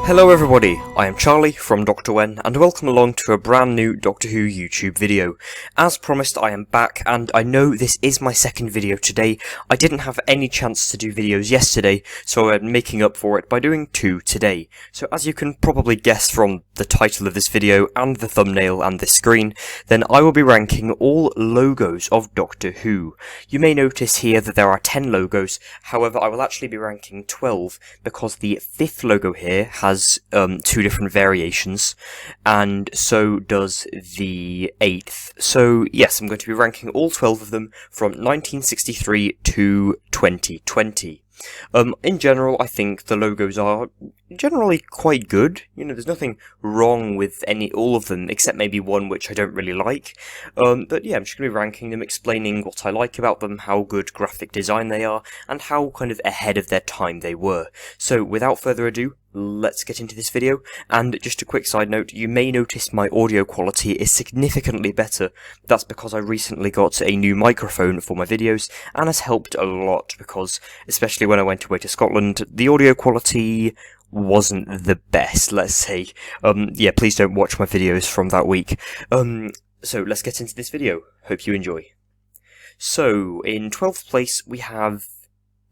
Hello everybody, I am Charlie from Dr. Wen, and welcome along to a brand new Doctor Who YouTube video. As promised, I am back, and I know this is my second video today. I didn't have any chance to do videos yesterday, so I'm making up for it by doing two today. So as you can probably guess from the title of this video, and the thumbnail and the screen, then I will be ranking all logos of Doctor Who. You may notice here that there are 10 logos, however I will actually be ranking 12, because the 5th logo here has two different variations, and so does the 8th. So yes, I'm going to be ranking all 12 of them from 1963 to 2020. In general, I think the logos are generally quite good. You know, there's nothing wrong with all of them, except maybe one which I don't really like. But yeah, I'm just going to be ranking them, explaining what I like about them, how good graphic design they are, and how kind of ahead of their time they were. So without further ado, let's get into this video. And just a quick side note, you may notice my audio quality is significantly better. That's because I recently got a new microphone for my videos, and has helped a lot, because especially when I went away to Scotland, the audio quality wasn't the best, let's say. Yeah, please don't watch my videos from that week. So let's get into this video. Hope you enjoy. So, in 12th place, we have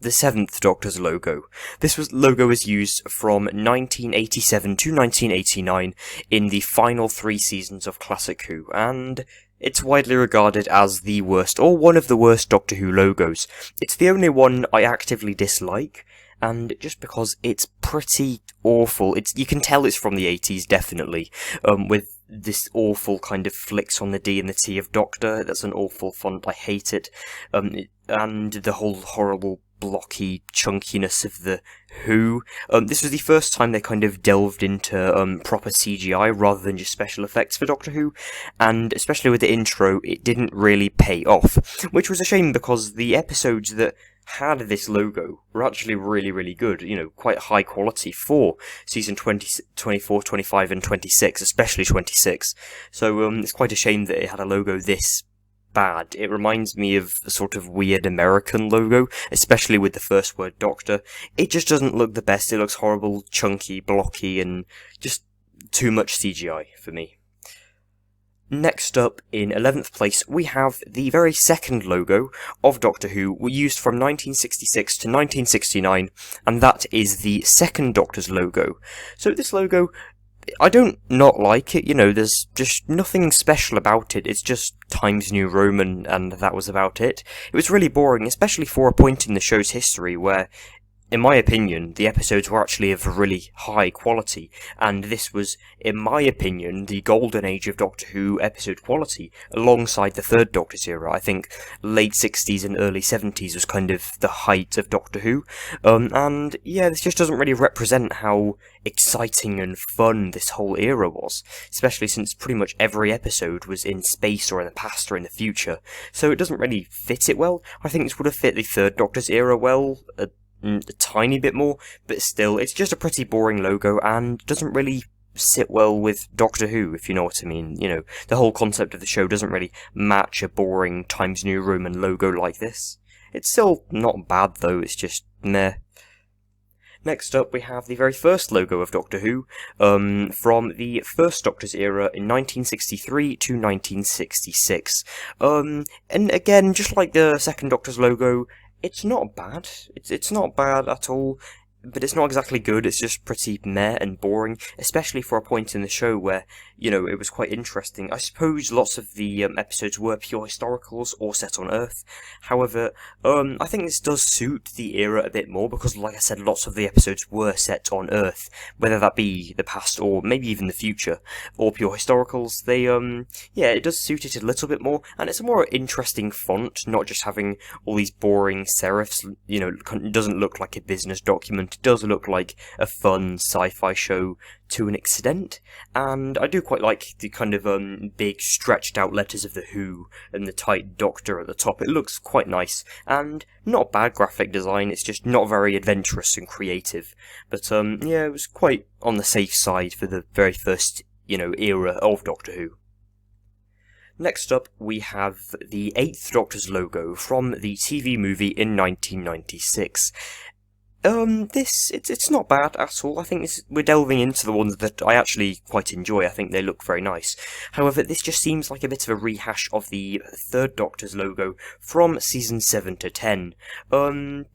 the 7th Doctor's logo. This logo was used from 1987 to 1989 in the final 3 seasons of Classic Who, and it's widely regarded as the worst, or one of the worst Doctor Who logos. It's the only one I actively dislike, and just because it's pretty awful. You can tell it's from the 80s, definitely, with this awful kind of flicks on the D and the T of Doctor. That's an awful font, I hate it. And the whole horrible blocky chunkiness of the Who. This was the first time they kind of delved into proper CGI rather than just special effects for Doctor Who, and especially with the intro, it didn't really pay off, which was a shame because the episodes that had this logo were actually really, really good, you know, quite high quality for season 20, 24, 25 and 26, especially 26. So it's quite a shame that it had a logo this bad. It reminds me of a sort of weird American logo, especially with the first word Doctor. It just doesn't look the best. It looks horrible, chunky, blocky, and just too much CGI for me. Next up, in 11th place, we have the very second logo of Doctor Who, used from 1966 to 1969, and that is the second Doctor's logo. So this logo, I don't not like it, you know, there's just nothing special about it. It's just Times New Roman, and that was about it. It was really boring, especially for a point in the show's history where, in my opinion, the episodes were actually of really high quality, and this was, in my opinion, the golden age of Doctor Who episode quality, alongside the third Doctor's era. I think late 60s and early 70s was kind of the height of Doctor Who, and yeah, this just doesn't really represent how exciting and fun this whole era was, especially since pretty much every episode was in space or in the past or in the future, so it doesn't really fit it well. I think this would have fit the third Doctor's era well, a tiny bit more, but still, it's just a pretty boring logo and doesn't really sit well with Doctor Who, if you know what I mean. You know, the whole concept of the show doesn't really match a boring Times New Roman logo like this. It's still not bad though, it's just meh. Next up, we have the very first logo of Doctor Who, from the first Doctor's era in 1963 to 1966. And again, just like the second Doctor's logo, it's not bad. It's not bad at all, but it's not exactly good. It's just pretty meh and boring, especially for a point in the show where, you know, it was quite interesting. I suppose lots of the episodes were pure historicals or set on Earth. However, I think this does suit the era a bit more because, like I said, lots of the episodes were set on Earth, whether that be the past or maybe even the future, or pure historicals. They, yeah, it does suit it a little bit more, and it's a more interesting font, not just having all these boring serifs. You know, it doesn't look like a business document. It does look like a fun sci-fi show to an extent, and I do quite like the kind of big stretched out letters of the Who and the tight Doctor at the top. It looks quite nice, and not bad graphic design. It's just not very adventurous and creative, but yeah, it was quite on the safe side for the very first, you know, era of Doctor Who. Next up, we have the 8th Doctor's logo from the TV movie in 1996. It's not bad at all. I think we're delving into the ones that I actually quite enjoy. I think they look very nice. However, this just seems like a bit of a rehash of the Third Doctor's logo from season 7 to 10.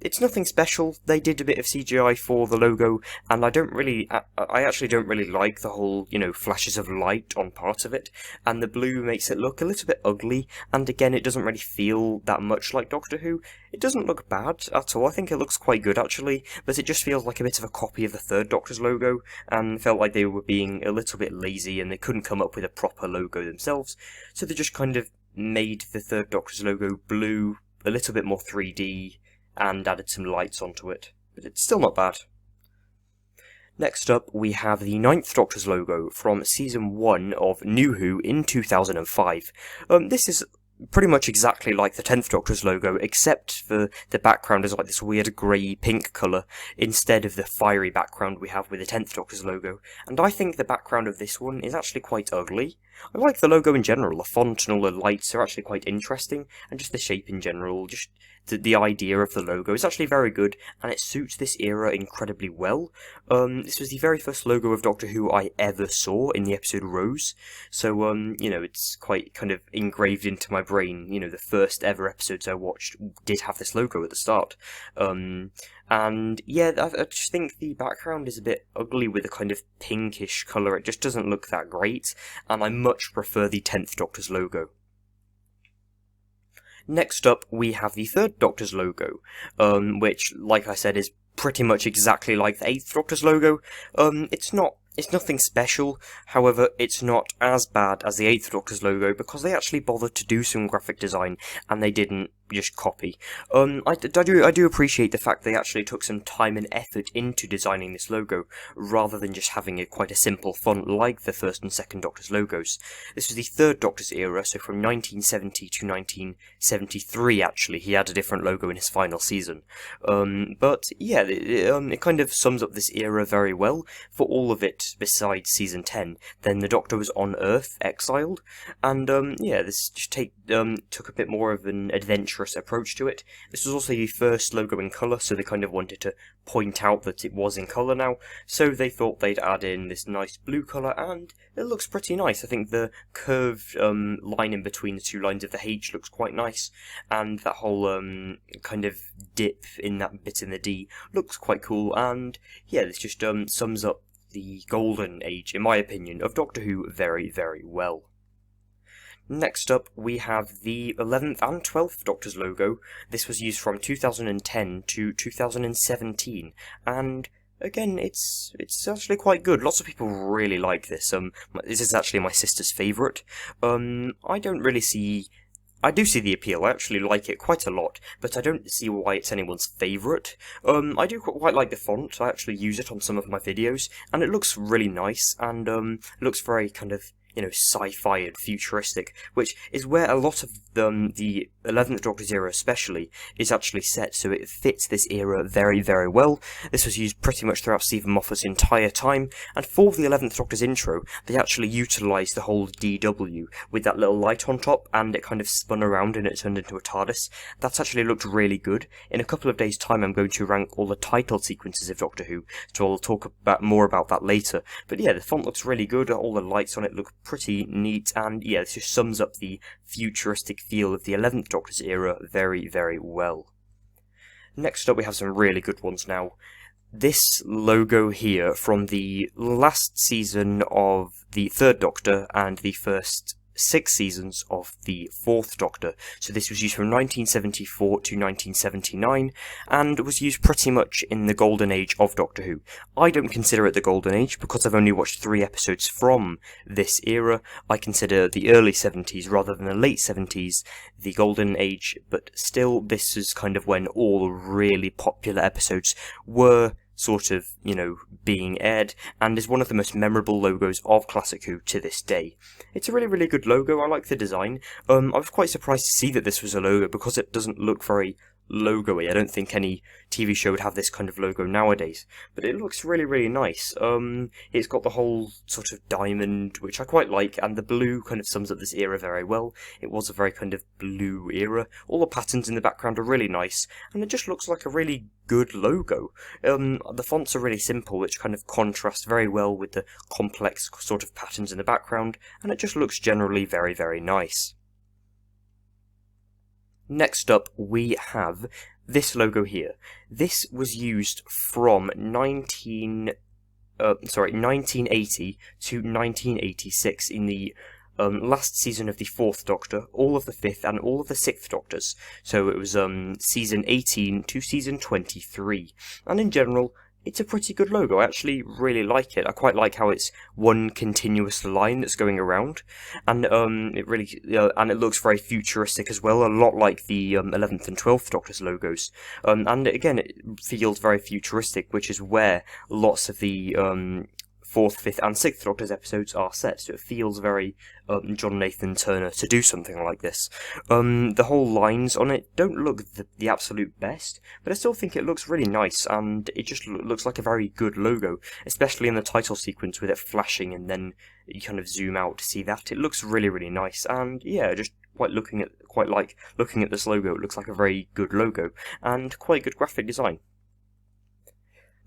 It's nothing special. They did a bit of CGI for the logo, and I actually don't really like the whole, flashes of light on part of it, and the blue makes it look a little bit ugly, and again, it doesn't really feel that much like Doctor Who. It doesn't look bad at all. I think it looks quite good, actually, but it just feels like a bit of a copy of the Third Doctor's logo, and felt like they were being a little bit lazy and they couldn't come up with a proper logo themselves, so they just kind of made the Third Doctor's logo blue, a little bit more 3D, and added some lights onto it. But it's still not bad. Next up, we have the Ninth Doctor's logo from Season 1 of New Who in 2005. This is pretty much exactly like the 10th Doctor's logo, except for the background is like this weird grey-pink colour, instead of the fiery background we have with the 10th Doctor's logo, and I think the background of this one is actually quite ugly. I like the logo in general. The font and all the lights are actually quite interesting, and just the shape in general, just the idea of the logo is actually very good, and it suits this era incredibly well. This was the very first logo of Doctor Who I ever saw in the episode Rose, so, it's quite kind of engraved into my brain. The first ever episodes I watched did have this logo at the start. And yeah, I just think the background is a bit ugly with a kind of pinkish colour. It just doesn't look that great, and I much prefer the 10th Doctor's logo. Next up, we have the Third Doctor's logo, which, like I said, is pretty much exactly like the 8th Doctor's logo. It's nothing special, however, it's not as bad as the 8th Doctor's logo, because they actually bothered to do some graphic design, and they didn't just copy. I do appreciate the fact they actually took some time and effort into designing this logo, rather than just having quite a simple font like the 1st and 2nd Doctor's logos. This was the 3rd Doctor's era, so from 1970 to 1973, actually, he had a different logo in his final season. But yeah, it kind of sums up this era very well. For all of it, besides season 10, then the Doctor was on Earth, exiled, and yeah, this just took a bit more of an adventurous approach to it. This was also the first logo in colour, so they kind of wanted to point out that it was in colour now, so they thought they'd add in this nice blue colour, and it looks pretty nice. I think the curved line in between the two lines of the H looks quite nice, and that whole kind of dip in that bit in the D looks quite cool, and yeah, this just sums up the golden age, in my opinion, of Doctor Who very, very well. Next up, we have the 11th and 12th Doctor's logo. This was used from 2010 to 2017, and again, it's actually quite good. Lots of people really like this. This is actually my sister's favourite. I do see the appeal. I actually like it quite a lot, but I don't see why it's anyone's favourite. I do quite like the font. I actually use it on some of my videos, and it looks really nice, and looks very kind of, sci-fi and futuristic, which is where a lot of the 11th Doctor's era especially is actually set, so it fits this era very, very well. This was used pretty much throughout Stephen Moffat's entire time, and for the 11th Doctor's intro, they actually utilised the whole DW with that little light on top, and it kind of spun around and it turned into a TARDIS. That's actually looked really good. In a couple of days' time, I'm going to rank all the title sequences of Doctor Who, so I'll talk more about that later. But yeah, the font looks really good, all the lights on it look pretty neat, and yeah, this just sums up the futuristic feel of the 11th Doctor's era very, very well. Next up, we have some really good ones now. This logo here from the last season of the 3rd Doctor and the first 6 seasons of the 4th Doctor. So this was used from 1974 to 1979, and was used pretty much in the golden age of Doctor Who. I don't consider it the golden age, because I've only watched 3 episodes from this era. I consider the early 70s rather than the late 70s the golden age, but still, this is kind of when all really popular episodes were sort of, being aired, and is one of the most memorable logos of Classic Who to this day. It's a really, really good logo. I like the design. I was quite surprised to see that this was a logo, because it doesn't look very logo-y. I don't think any TV show would have this kind of logo nowadays, but it looks really, really nice. It's got the whole sort of diamond, which I quite like, and the blue kind of sums up this era very well. It was a very kind of blue era. All the patterns in the background are really nice, and it just looks like a really good logo. The fonts are really simple, which kind of contrast very well with the complex sort of patterns in the background, and it just looks generally very, very nice. Next up, we have this logo here. This was used from 1980 to 1986 in the last season of the 4th Doctor, all of the 5th and all of the 6th Doctors. So it was season 18 to season 23. And in general, it's a pretty good logo. I actually really like it. I quite like how it's one continuous line that's going around, and it looks very futuristic as well, a lot like the 11th and 12th Doctor's logos. And again, it feels very futuristic, which is where lots of the 4th, 5th and 6th Doctor's episodes are set, so it feels very John Nathan Turner to do something like this. The whole lines on it don't look the absolute best, but I still think it looks really nice, and it just looks like a very good logo, especially in the title sequence with it flashing and then you kind of zoom out to see that. It looks really, really nice, and yeah, just quite like looking at this logo. It looks like a very good logo, and quite good graphic design.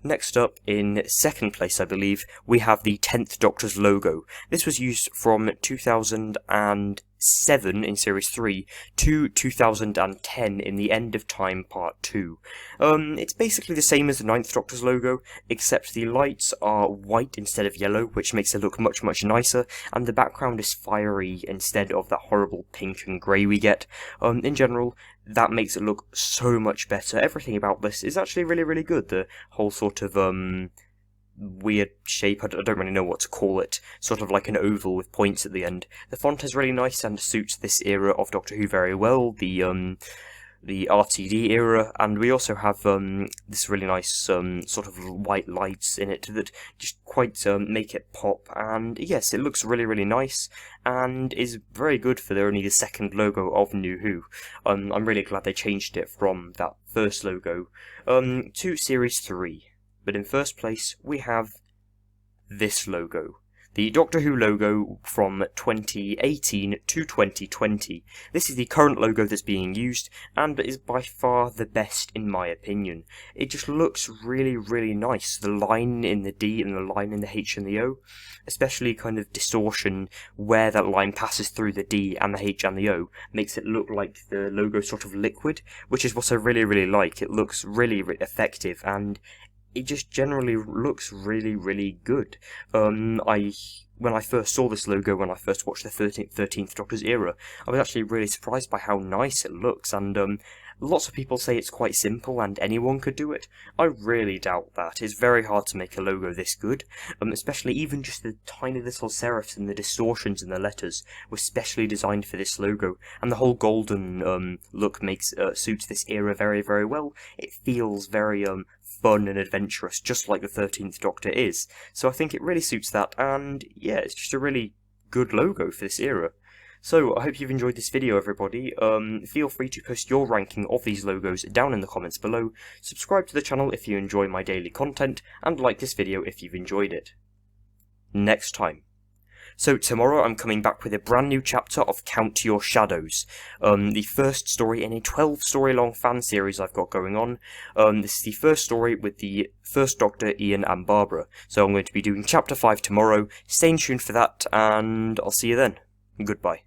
Next up, in second place, I believe, we have the 10th Doctor's logo. This was used from 2007 in Series 3 to 2010 in the End of Time Part 2. It's basically the same as the 9th Doctor's logo, except the lights are white instead of yellow, which makes it look much, much nicer, and the background is fiery instead of that horrible pink and grey we get. In general, that makes it look so much better. Everything about this is actually really, really good. The whole sort of weird shape, I don't really know what to call it, sort of like an oval with points at the end. The font is really nice and suits this era of Doctor Who very well, the RTD era, and we also have this really nice sort of white lights in it that just quite make it pop, and yes, it looks really, really nice and is very good for only the second logo of New Who. I'm really glad they changed it from that first logo to Series 3. But in first place, we have this logo. The Doctor Who logo from 2018 to 2020. This is the current logo that's being used, and is by far the best in my opinion. It just looks really, really nice. The line in the D and the line in the H and the O, especially kind of distortion where that line passes through the D and the H and the O, makes it look like the logo sort of liquid, which is what I really, really like. It looks really, really effective, and it just generally looks really, really good. When I first saw this logo, when I first watched the 13th Doctor's era, I was actually really surprised by how nice it looks, and lots of people say it's quite simple and anyone could do it. I really doubt that. It's very hard to make a logo this good, especially even just the tiny little serifs and the distortions in the letters were specially designed for this logo, and the whole golden look suits this era very, very well. It feels very fun and adventurous, just like the 13th Doctor is. So I think it really suits that, and yeah, it's just a really good logo for this era. So, I hope you've enjoyed this video, everybody. Feel free to post your ranking of these logos down in the comments below, subscribe to the channel if you enjoy my daily content, and like this video if you've enjoyed it. Next time. So tomorrow I'm coming back with a brand new chapter of Count Your Shadows, the first story in a 12-story long fan series I've got going on. This is the first story with the first Doctor, Ian and Barbara, so I'm going to be doing chapter 5 tomorrow. Stay tuned for that, and I'll see you then. Goodbye.